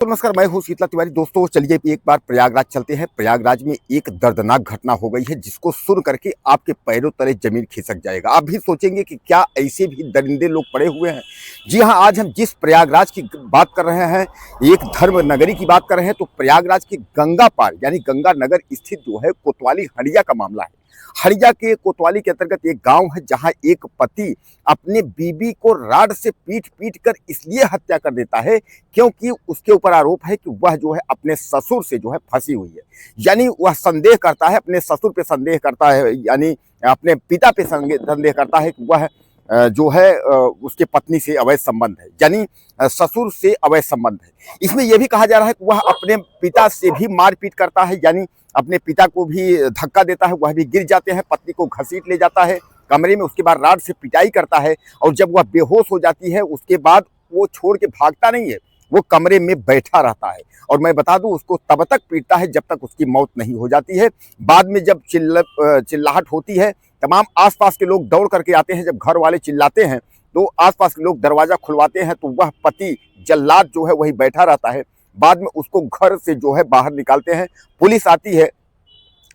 तो नमस्कार, मैं हूं शीतला तिवारी। दोस्तों चलिए एक बार प्रयागराज चलते हैं। प्रयागराज में एक दर्दनाक घटना हो गई है जिसको सुन करके आपके पैरों तले जमीन खिसक जाएगा। आप भी सोचेंगे कि क्या ऐसे भी दरिंदे लोग पड़े हुए हैं। जी हां, आज हम जिस प्रयागराज की बात कर रहे हैं, एक धर्म नगरी की बात कर रहे हैं, तो प्रयागराज के गंगा पार यानी गंगा नगर स्थित जो है कोतवाली हड़िया का मामला है। हड़िया के कोतवाली के अंतर्गत एक गांव है जहां एक पति अपने बीबी को राड से पीट पीट कर इसलिए हत्या कर देता है क्योंकि उसके ऊपर आरोप है कि वह जो है अपने ससुर से जो है फंसी हुई है। यानी वह संदेह करता है, अपने ससुर पे संदेह करता है, यानी अपने पिता पे संदेह करता है कि वह जो है उसके पत्नी से अवैध संबंध है, यानी ससुर से अवैध संबंध है। इसमें यह भी कहा जा रहा है कि वह अपने पिता से भी मारपीट करता है, यानी अपने पिता को भी धक्का देता है, वह भी गिर जाते हैं, पत्नी को घसीट ले जाता है कमरे में, उसके बाद राड से पिटाई करता है और जब वह बेहोश हो जाती है उसके बाद वो छोड़ के भागता नहीं है, वो कमरे में बैठा रहता है। और मैं बता दूं, उसको तब तक पीटता है जब तक उसकी मौत नहीं हो जाती है। बाद में जब चिल्लाहट होती है, तमाम आसपास के लोग दौड़ करके आते हैं। जब घर वाले चिल्लाते हैं तो आसपास के लोग दरवाजा खुलवाते हैं तो वह पति जल्लाद जो है वही बैठा रहता है। बाद में उसको घर से जो है बाहर निकालते हैं, पुलिस आती है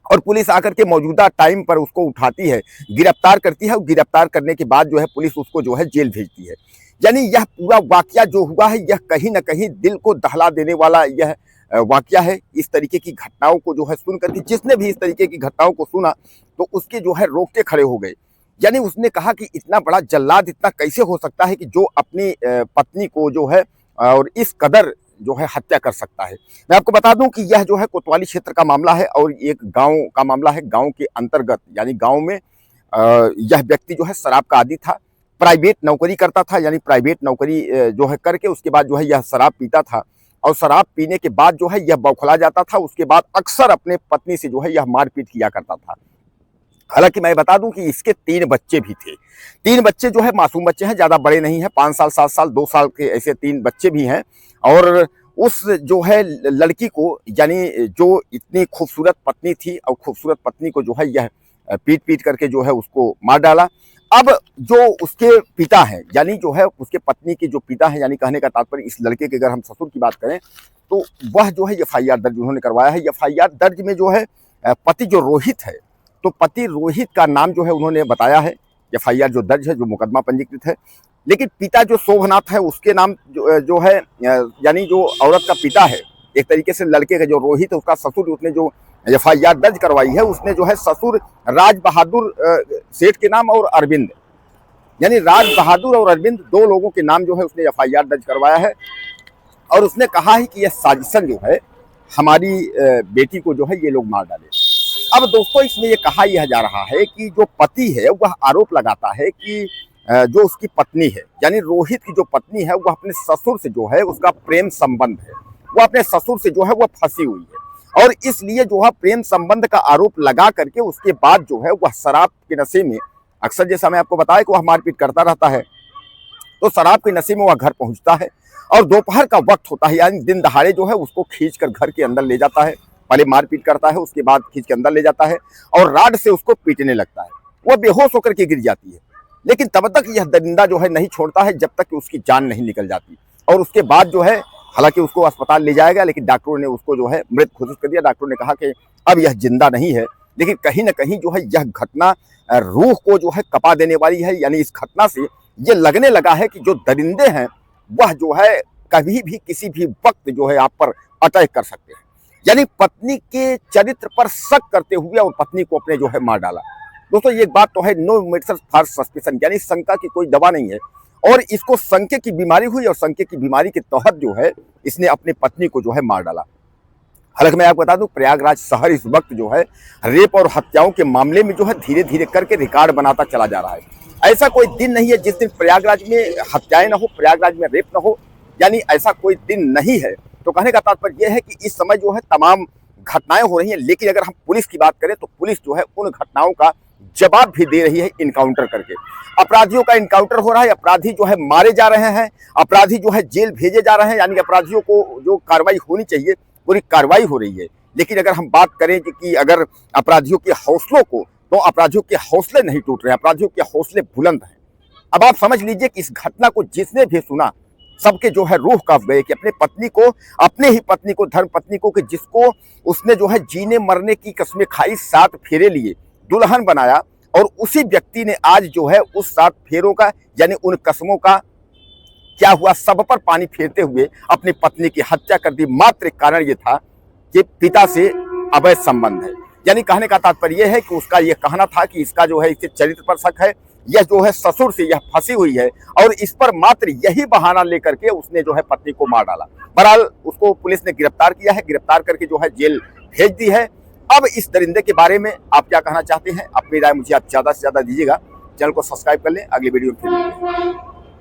और पुलिस आकर के मौजूदा टाइम पर उसको उठाती है, गिरफ्तार करती है और गिरफ्तार करने के बाद जो है पुलिस उसको जो है जेल भेजती है। यानी यह पूरा वाकया जो हुआ है यह कहीं ना कहीं दिल को दहला देने वाला यह वाकया है। इस तरीके की घटनाओं को जो है सुन करके जिसने भी इस तरीके की घटनाओं को सुना तो उसके जो है रोंगटे खड़े हो गए। यानी उसने कहा कि इतना बड़ा जल्लाद इतना कैसे हो सकता है कि जो अपनी पत्नी को जो है और इस कदर जो है हत्या कर सकता है। मैं आपको बता दूं कि यह जो है कोतवाली क्षेत्र का मामला है और एक गांव का मामला है। गांव के अंतर्गत यानी गांव में यह व्यक्ति जो है शराब का आदी था, प्राइवेट नौकरी करता था, यानी प्राइवेट नौकरी जो है करके उसके बाद जो है यह शराब पीता था और शराब पीने के बाद जो है यह बौखला जाता था। उसके बाद अक्सर अपने पत्नी से जो है यह मारपीट किया करता था। हालांकि मैं बता दूं कि इसके 3 बच्चे भी थे। 3 बच्चे जो है मासूम बच्चे हैं, ज्यादा बड़े नहीं हैं, 5 साल 7 साल 2 साल के ऐसे 3 बच्चे भी हैं। और उस जो है लड़की को, यानी जो इतनी खूबसूरत पत्नी थी और खूबसूरत पत्नी को जो है यह पीट पीट करके जो है उसको मार डाला। अब जो उसके पिता हैं, यानी जो है उसके पत्नी के जो पिता हैं, यानी कहने का तात्पर्य इस लड़के के अगर हम ससुर की बात करें तो वह जो है एफआईआर दर्ज उन्होंने करवाया है। एफआईआर दर्ज में जो है पति जो रोहित है, तो पति रोहित का नाम जो है उन्होंने बताया है। एफआईआर जो दर्ज है, जो मुकदमा पंजीकृत है, लेकिन पिता जो शोभनाथ है उसके नाम जो है, यानी जो औरत का पिता है, एक तरीके से लड़के का जो रोहित है उसका ससुर, उसने जो एफआईआर दर्ज करवाई है उसने जो है ससुर राज बहादुर सेठ के नाम और अरविंद, यानी राज बहादुर और अरविंद 2 लोगों के नाम जो है उसने एफआईआर दर्ज करवाया है। और उसने कहा है कि यह साजिशन जो है हमारी बेटी को जो है ये लोग मार डाले। अब दोस्तों इसमें यह कहा यह जा रहा है कि जो पति है वह आरोप लगाता है कि जो उसकी पत्नी है, यानी रोहित की जो पत्नी है वह अपने ससुर से जो है उसका प्रेम संबंध है, वह अपने ससुर से जो है वह फंसी हुई है और इसलिए जो है प्रेम संबंध का आरोप लगा करके उसके बाद जो है वह शराब के नशे में, अक्सर जैसा मैं आपको बताया कि वह मारपीट करता रहता है, तो शराब के नशे में वह घर पहुंचता है और दोपहर का वक्त होता है, यानी दिन दहाड़े जो है उसको खींच कर घर के अंदर ले जाता है। पहले मारपीट करता है, उसके बाद खींच के अंदर ले जाता है और राड से उसको पीटने लगता है। वह बेहोश होकर के गिर जाती है, लेकिन तब तक यह दरिंदा जो है नहीं छोड़ता है जब तक कि उसकी जान नहीं निकल जाती। और उसके बाद जो है, हालांकि उसको अस्पताल ले जाएगा, लेकिन डॉक्टरों ने उसको जो है मृत घोषित कर दिया। डॉक्टरों ने कहा कि अब यह जिंदा नहीं है। लेकिन कहीं ना कहीं जो है यह घटना रूह को जो है कपा देने वाली है। यानी इस घटना से ये लगने लगा है कि जो दरिंदे हैं वह जो है कभी भी किसी भी वक्त जो है आप पर अटैक कर सकते हैं। यानी पत्नी के चरित्र पर शक करते हुए और पत्नी को अपने जो है मार डाला। दोस्तों ये बात तो है, नो मेडिकल फॉर सस्पिशन, यानी शंका की कोई दवा नहीं है और इसको संज्ञा की बीमारी हुई और संज्ञा की बीमारी के तहत जो है इसने अपनी पत्नी को जो है मार डाला। हालांकि मैं आपको बता दूं प्रयागराज शहर इस वक्त जो है रेप और हत्याओं के मामले में जो है धीरे धीरे करके रिकॉर्ड बनाता चला जा रहा है। ऐसा कोई दिन नहीं है जिस दिन प्रयागराज में हत्याएं ना हो, प्रयागराज में रेप ना हो, यानी ऐसा कोई दिन नहीं है। तो कहने का तात्पर्य यह है कि इस समय जो है तमाम घटनाएं हो रही हैं, लेकिन अगर हम पुलिस की बात करें तो पुलिस जो है उन घटनाओं का जवाब भी दे रही है इनकाउंटर करके। अपराधियों का इनकाउंटर हो रहा है, अपराधी जो है मारे जा रहे हैं, अपराधी जो है जेल भेजे जा रहे हैं, यानी अपराधियों को जो कार्रवाई होनी चाहिए पूरी कार्रवाई हो रही है। लेकिन अगर हम बात करें कि अगर अपराधियों के हौसलों को, तो अपराधियों के हौसले नहीं टूट रहे, अपराधियों के हौसले बुलंद हैं। अब आप समझ लीजिए कि इस घटना को जिसने भी सुना सबके जो है रूह कांप गए कि अपने पत्नी को, अपने ही पत्नी को, धर्म पत्नी को, कि जिसको उसने जो है जीने मरने की कस्में खाई, 7 फेरे लिए, दुल्हन बनाया, और उसी व्यक्ति ने आज जो है उस 7 फेरों का यानी उन कसमों का क्या हुआ, सब पर पानी फेरते हुए अपनी पत्नी की हत्या कर दी। मात्र कारण ये था कि पिता से अवैध संबंध है। यानी कहने का तात्पर्य यह है कि उसका यह कहना था कि इसका जो है इसके चरित्र पर शक है, यह जो है ससुर से यह फंसी हुई है, और इस पर मात्र यही बहाना लेकर के उसने जो है पत्नी को मार डाला। बहरहाल उसको पुलिस ने गिरफ्तार किया है, गिरफ्तार करके जो है जेल भेज दी है। अब इस दरिंदे के बारे में आप क्या कहना चाहते हैं, अपनी राय मुझे आप ज्यादा से ज्यादा दीजिएगा। चैनल को सब्सक्राइब कर लें, अगली वीडियो में फिर मिलते हैं।